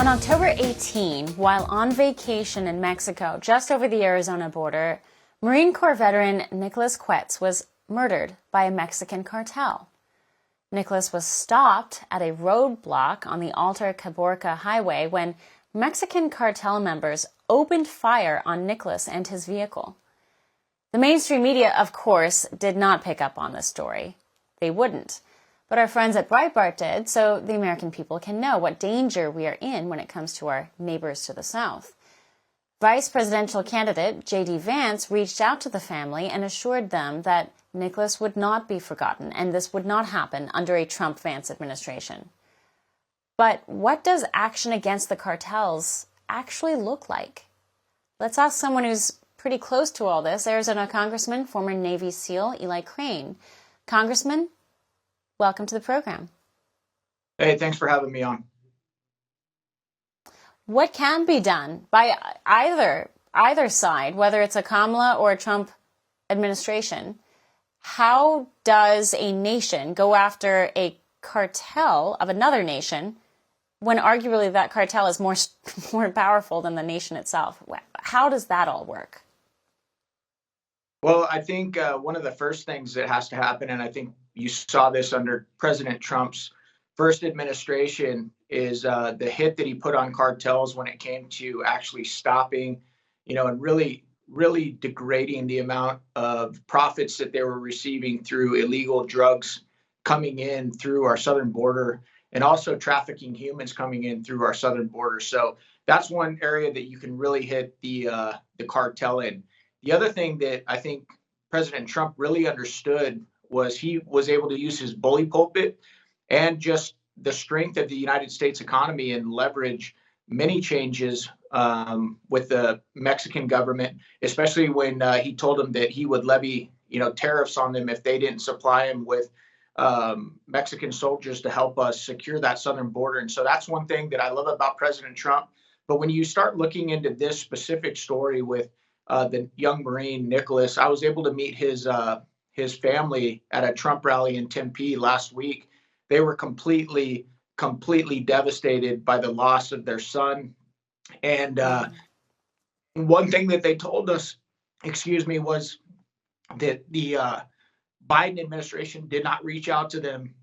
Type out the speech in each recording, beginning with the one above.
On October 18, while on vacation in Mexico, just over the Arizona border, Marine Corps veteran Nicholas Quetz was murdered by a Mexican cartel. Nicholas was stopped at a roadblock on the Alta Caborca highway when Mexican cartel members opened fire on Nicholas and his vehicle. The mainstream media, of course, did not pick up on this story. They wouldn't. But our friends at Breitbart did, so the American people can know what danger we are in when it comes to our neighbors to the south. Vice presidential candidate J.D. Vance reached out to the family and assured them that Nicholas would not be forgotten and this would not happen under a Trump-Vance administration. But what does action against the cartels actually look like? Let's ask someone who's pretty close to all this, Arizona Congressman, former Navy SEAL Eli Crane. Congressman, welcome to the program. Hey, thanks for having me on. What can be done by either side, whether it's a Kamala or a Trump administration? How does a nation go after a cartel of another nation when arguably that cartel is more powerful than the nation itself? How does that all work? Well, I think one of the first things that has to happen, and I think you saw this under President Trump's first administration, is the hit that he put on cartels when it came to actually stopping, and really degrading the amount of profits that they were receiving through illegal drugs coming in through our southern border, and also trafficking humans coming in through our southern border. So that's one area that you can really hit the cartel in. The other thing that I think President Trump really understood was he was able to use his bully pulpit and just the strength of the United States economy and leverage many changes with the Mexican government, especially when he told them that he would levy, tariffs on them if they didn't supply him with Mexican soldiers to help us secure that southern border. And so that's one thing that I love about President Trump. But when you start looking into this specific story with the young Marine Nicholas, I was able to meet his family at a Trump rally in Tempe last week. They were completely devastated by the loss of their son. And one thing that they told us, was that the Biden administration did not reach out to them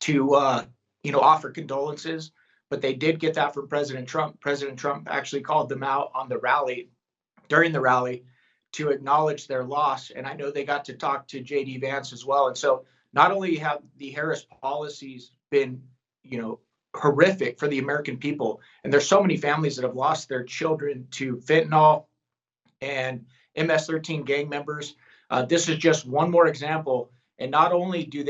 to, offer condolences, but they did get that from President Trump. President Trump actually called them out on the rally, during the rally, to acknowledge their loss. And I know they got to talk to J.D. Vance as well. And so not only have the Harris policies been, horrific for the American people, and there's so many families that have lost their children to fentanyl and MS-13 gang members. This is just one more example. And not only do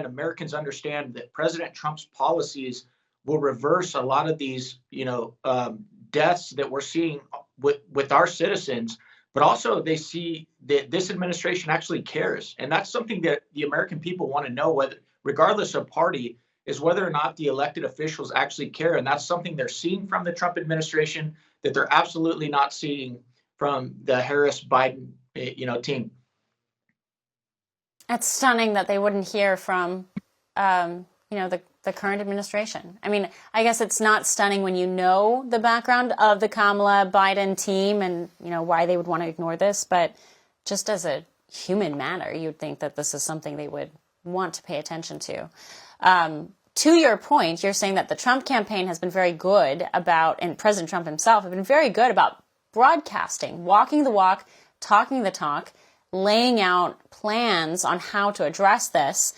Americans understand that President Trump's policies will reverse a lot of these, deaths that we're seeing with our citizens, but also they see that this administration actually cares. And that's something that the American people want to know, whether, regardless of party, is whether or not the elected officials actually care. And that's something they're seeing from the Trump administration that they're absolutely not seeing from the Harris-Biden, team. It's stunning that they wouldn't hear from, the current administration. I mean, I guess it's not stunning when you know the background of the Kamala Biden team and, why they would want to ignore this. But just as a human matter, you'd think that this is something they would want to pay attention to. To your point, you're saying that the Trump campaign has been very good about, and President Trump himself have been very good about broadcasting, walking the walk, talking the talk, laying out plans on how to address this.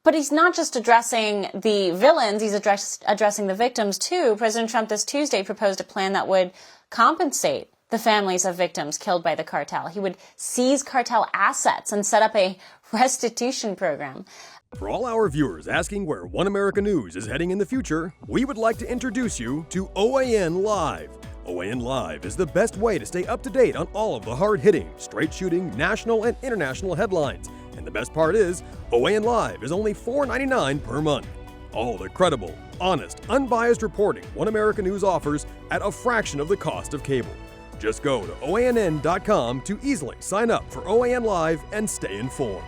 But he's not just addressing the villains, he's addressing the victims too. President Trump this Tuesday proposed a plan that would compensate the families of victims killed by the cartel. He would seize cartel assets and set up a restitution program. For all our viewers asking where One America News is heading in the future, we would like to introduce you to OAN Live. OAN Live is the best way to stay up to date on all of the hard-hitting, straight-shooting, national and international headlines. And the best part is, OAN Live is only $4.99 per month. All the credible, honest, unbiased reporting One America News offers at a fraction of the cost of cable. Just go to OANN.com to easily sign up for OAN Live and stay informed.